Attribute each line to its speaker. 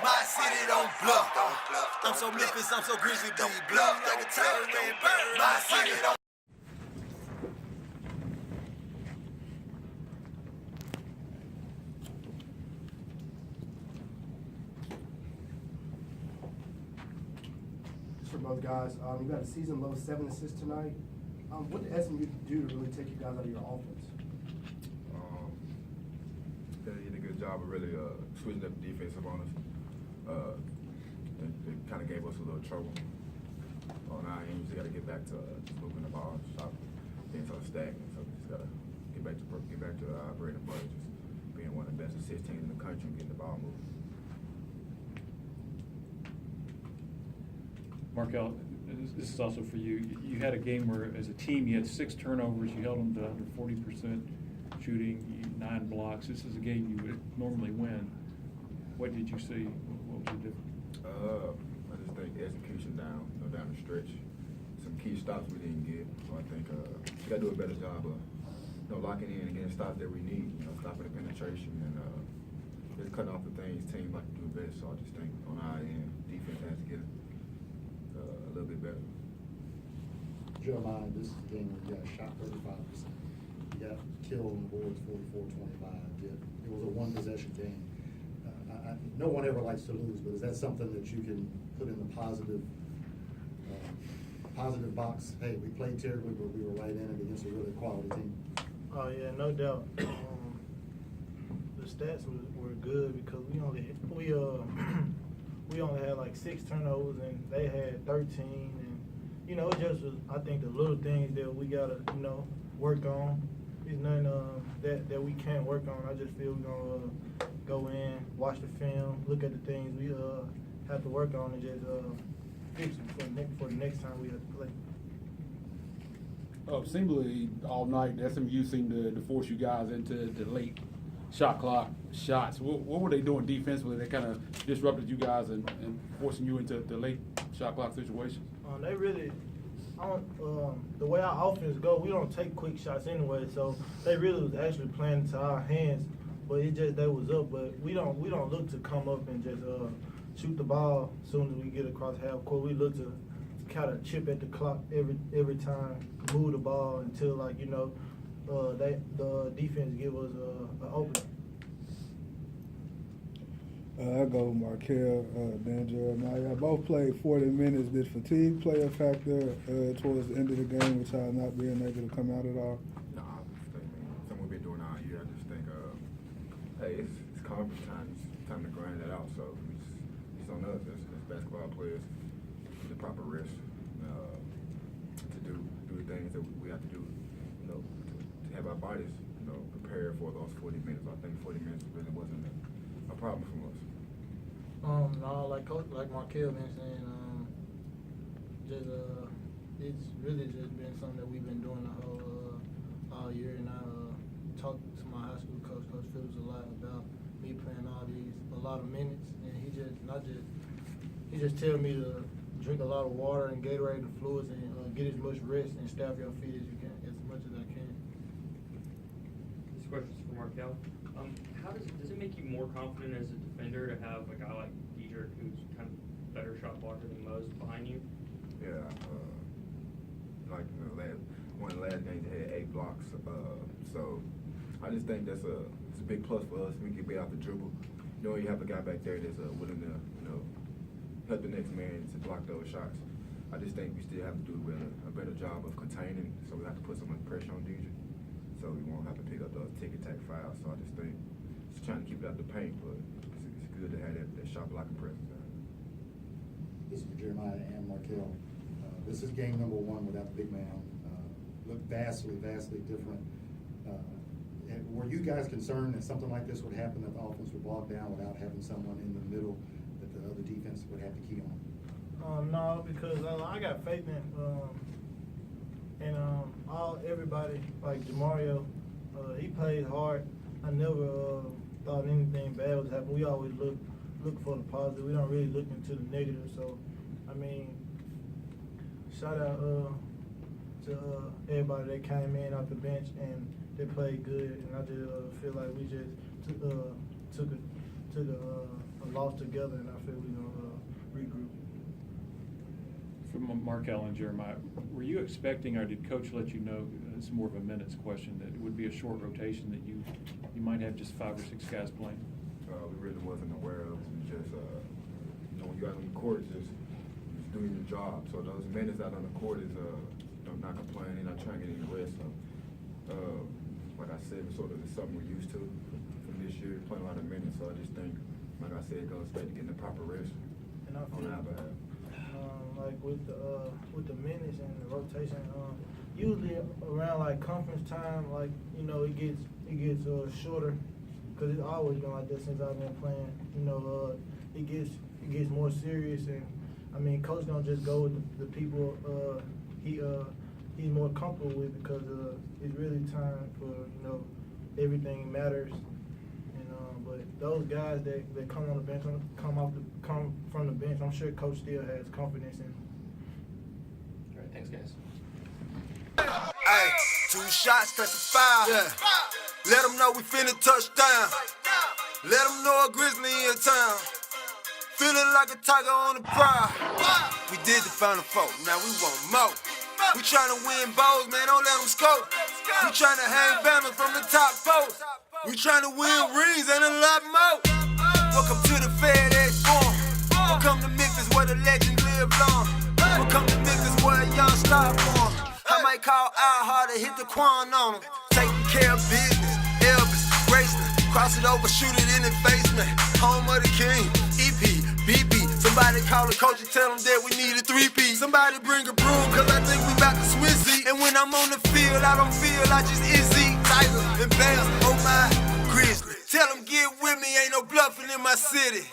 Speaker 1: My city don't bluff. I'm so Memphis, I'm so grizzly, don't bluff like a tiger red bird. My city don't.
Speaker 2: For both guys, you got a season low 7 assists tonight. What did SMU do to really take you guys out of your offense?
Speaker 3: They did a good job of really switching up the defensive on us. They kind of gave us a little trouble on our end. We just got to get back to just moving the ball, stop being so stagnant. So we just got to get back to our bread and butter, just being one of the best assist teams in the country and getting the ball moving.
Speaker 4: Markel, this is also for you. You had a game where, as a team, you had 6 turnovers. You held them to under 40% shooting, 9 blocks. This is a game you would normally win. What did you see? What was the difference?
Speaker 3: I just think execution down the stretch. Some key stops we didn't get. So I think we got to do a better job of locking in and getting stops that we need. Stopping the penetration and just cutting off the things teams like to do best. So I just think on our end, defense has to get a little bit better.
Speaker 5: Jeremiah, this is a game where you got shot 35%. You got killed on the boards 44-25. Yet it was a one-possession game. No one ever likes to lose, but is that something that you can put in the positive box? Hey, we played terribly, but we were right in it against a really quality team.
Speaker 6: Oh yeah, no doubt. The stats were good because we only had like 6 turnovers and they had 13, and it just was, I think, the little things that we gotta work on. There's nothing that we can't work on. I just feel we're gonna go in, watch the film, look at the things we have to work on, and just fix them for the next time we have to play.
Speaker 7: Seemingly all night, SMU seemed to force you guys into the late shot clock shots. What were they doing defensively? They kind of disrupted you guys and forcing you into the late shot clock situation.
Speaker 6: They really, the way our offense go, we don't take quick shots anyway. So they really was actually playing into our hands, but it just they was up. But we don't look to come up and just shoot the ball as soon as we get across half court. We look to kind of chip at the clock every time, move the ball until the defense give us an opening.
Speaker 8: I go Markel, then Jeremiah. Both played 40 minutes. Did fatigue play a factor towards the end of the game with y'all not being able to come out at all?
Speaker 3: No, I just think something we've been doing all year. I just think, hey, it's conference time. It's time to grind that out. So it's on us as basketball players the proper rest to do the things that we have to do, to have our bodies, prepared for those 40 minutes. I think 40 minutes really wasn't a problem for us.
Speaker 6: No, like Markel mentioned, it's really just been something that we've been doing the whole all year, and I talked to my high school coach, Coach Phillips, a lot about me playing a lot of minutes, and he just tell me to drink a lot of water and Gatorade and fluids and get as much rest and stay off your feet as you can, as much as I can.
Speaker 9: This question's for Markel. How does it make you more confident as a defender to have a guy like Diedrich, who's kind of better shot blocker than most, behind you?
Speaker 3: Yeah, one of the last games they had 8 blocks. So I just think it's a big plus for us. We can be out the dribble. You have a guy back there that's willing to help the next man to block those shots. I just think we still have to do a better job of containing. So we have to put some pressure on Diedrich, so we won't have to pick up those tick-tack fouls. So I just think it's trying to keep it out the paint, but it's good to have that shot blocking presence.
Speaker 5: This is for Jeremiah and Markel. This is game number 1 without the big man. Look vastly different. Were you guys concerned that something like this would happen, that the offense would bog down without having someone in the middle that the other defense would have to key on?
Speaker 6: No, because I got faith in everybody, like Jamario. He played hard. I never thought anything bad was happening. We always look for the positive. We don't really look into the negative. So, I mean, shout out to everybody that came in off the bench and they played good. And I just feel like we just took a loss together, and I feel we're gonna regroup.
Speaker 4: From Markel and Jeremiah, were you expecting, or did Coach let you know, it's more of a minutes question, that it would be a short rotation, that you might have just 5 or 6 guys playing?
Speaker 3: We really wasn't aware of. We just, when you got on the court, just doing your job. So those minutes out on the court is, not complaining, not trying to get any rest. So, like I said, it's something we're used to from this year, playing a lot of minutes. So I just think, like I said, it goes back to getting the proper rest
Speaker 6: And I
Speaker 3: on
Speaker 6: feel,
Speaker 3: our behalf.
Speaker 6: like with the minutes and the rotation, usually around like conference time, like it gets shorter, because it's always been like that since I've been playing. It gets more serious, and I mean, Coach don't just go with the people he's more comfortable with, because it's really time for everything matters. And but those guys that come on the bench, come from the bench, I'm sure Coach still has confidence in them.
Speaker 10: All right, thanks, guys.
Speaker 1: Hey, 2 shots, that's a foul. Yeah. Let them know we finna touch down. Let them know a Grizzly in town. Feeling like a tiger on the prowl. We did the Final Four, now we want more. We tryna win bowls, man, don't let them scope. We tryna hang banners from the top post. We tryna win rings and a lot more. Welcome to the FedEx Forum. Welcome to Memphis where the legend live long. Welcome to Memphis where a young star born. I might call out hard to hit the Quan on them. Taking care of business, Elvis, Graceland. Cross it over, shoot it in the basement. Home of the king, EP, BB. Somebody call the coach and tell them that we need a 3P. Somebody bring a broom, cause I think we bout to swizzy. And when I'm on the field, I don't feel I just izzy. Tiger and Bam, oh my, Grizzly. Tell them get with me, ain't no bluffing in my city.